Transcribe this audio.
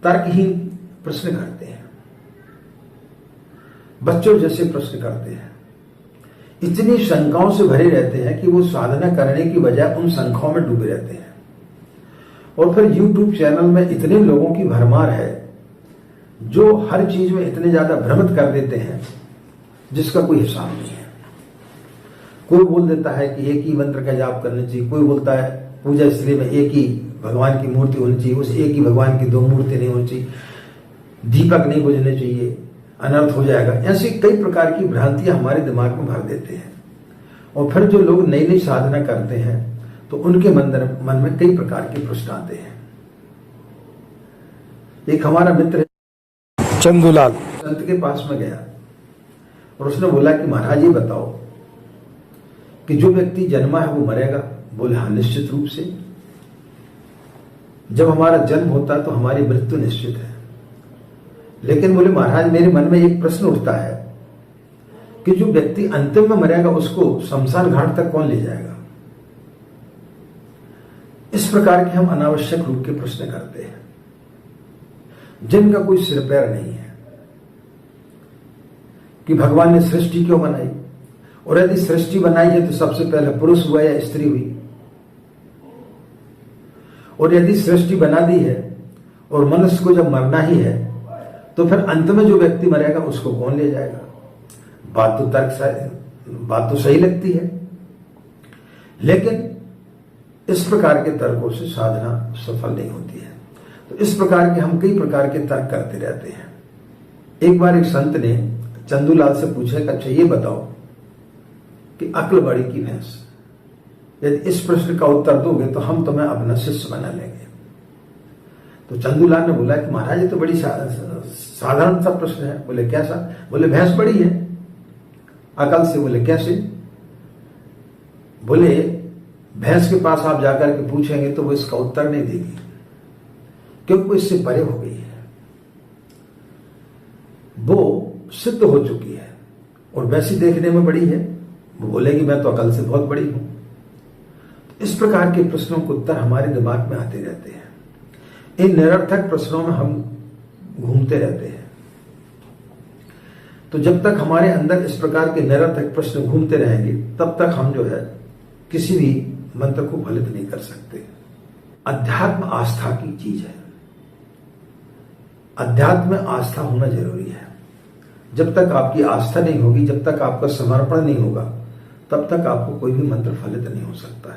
तर्कहीन प्रश्न करते हैं, बच्चों जैसे प्रश्न करते हैं, इतनी शंकाओं से भरे रहते हैं कि वो साधना करने की बजाय उन शंकाओं में डूबे रहते हैं। और फिर YouTube चैनल में इतने लोगों की भरमार है जो हर चीज में इतने ज्यादा भ्रमित कर देते हैं जिसका कोई हिसाब नहीं है। कोई बोल देता है कि एक ही मंत्र का जाप करना चाहिए, कोई बोलता है पूजा स्थली में एक ही भगवान की मूर्ति होनी चाहिए, उस एक ही भगवान की दो मूर्ति नहीं होनी चाहिए, दीपक नहीं बुझने चाहिए, अनर्थ हो जाएगा। ऐसी कई प्रकार की भ्रांतियां हमारे दिमाग में भर देते हैं। और फिर जो लोग नई नई साधना करते हैं तो उनके मन में कई प्रकार के प्रश्न आते हैं। एक हमारा मित्र चंदूलाल संत के पास में गया और उसने बोला कि महाराज ये बताओ कि जो व्यक्ति जन्मा है वो मरेगा? बोले हाँ, निश्चित रूप से। जब हमारा जन्म होता है तो हमारी मृत्यु निश्चित है। लेकिन बोले महाराज मेरे मन में एक प्रश्न उठता है कि जो व्यक्ति अंतिम में मरेगा उसको शमशान घाट तक कौन ले जाएगा? इस प्रकार के हम अनावश्यक रूप के प्रश्न करते हैं जिनका कोई सिर पैर नहीं है। कि भगवान ने सृष्टि क्यों बनाई, और यदि सृष्टि बनाई है तो सबसे पहले पुरुष हुआ या स्त्री हुई, और यदि सृष्टि बना दी है और मनुष्य को जब मरना ही है तो फिर अंत में जो व्यक्ति मरेगा उसको कौन ले जाएगा? बात तो सही लगती है, लेकिन इस प्रकार के तर्कों से साधना सफल नहीं होती है। तो इस प्रकार के हम कई प्रकार के तर्क करते रहते हैं। एक बार एक संत ने चंदूलाल से पूछा कि अच्छा ये बताओ कि अक्ल बड़ी की भैंस, यदि इस प्रश्न का उत्तर दोगे तो हम तुम्हें अपना शिष्य बना लेंगे। तो चंदूलाल ने बोला कि महाराज ये तो बड़ी साधारण सा प्रश्न है। बोले कैसा? बोले भैंस बड़ी है अकल से। बोले कैसे? बोले भैंस के पास आप जाकर के पूछेंगे तो वो इसका उत्तर नहीं देगी, क्योंकि वो इससे परे हो गई है, वो सिद्ध हो चुकी है और वैसी देखने में बड़ी है। वो बोलेगी मैं तो अकल से बहुत बड़ी हूं। इस प्रकार के प्रश्नों के उत्तर हमारे दिमाग में आते रहते हैं। इन निरर्थक प्रश्नों में हम घूमते रहते हैं। तो जब तक हमारे अंदर इस प्रकार के निरर्थक प्रश्न घूमते रहेंगे तब तक हम जो है किसी भी मंत्र को फलित नहीं कर सकते। अध्यात्म आस्था की चीज है। अध्यात्म में आस्था होना जरूरी है। जब तक आपकी आस्था नहीं होगी, जब तक आपका समर्पण नहीं होगा, तब तक आपको कोई भी मंत्र फलित नहीं हो सकता है।